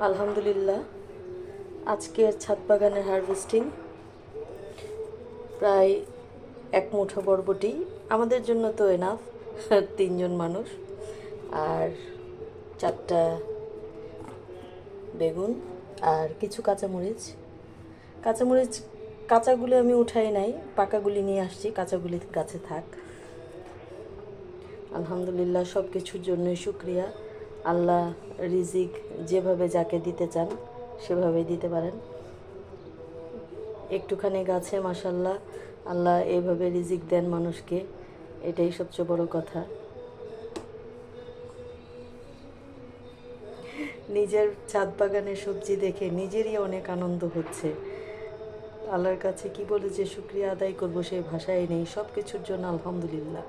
আলহামদুলিল্লাহ, আজকের ছাদ বাগানের হারভেস্টিং প্রায় এক মুঠো বরবটি আমাদের জন্য তো এনাফ, তিনজন মানুষ। আর 4টা বেগুন আর কিছু কাঁচামরিচ। কাঁচামরিচ কাঁচাগুলি আমি উঠাই নাই, পাকাগুলি নিয়ে আসছি, কাঁচাগুলি গাছে থাক। আলহামদুলিল্লাহ, সব কিছুর জন্যই শুক্রিয়া। আল্লাহ রিজিক যেভাবে যাকে দিতে চান সেভাবে দিতে পারেন। একটুখানি গাছে মাশাল্লাহ আল্লাহ এইভাবে রিজিক দেন মানুষকে, এটাই সবচেয়ে বড় কথা। নিজের ছাদ বাগানের সবজি দেখে নিজেরই অনেক আনন্দ হচ্ছে। আল্লাহর কাছে কি বলে যে শুক্রিয়া আদায় করবো সেই ভাষাই নেই। সব কিছুর জন্য আলহামদুলিল্লাহ।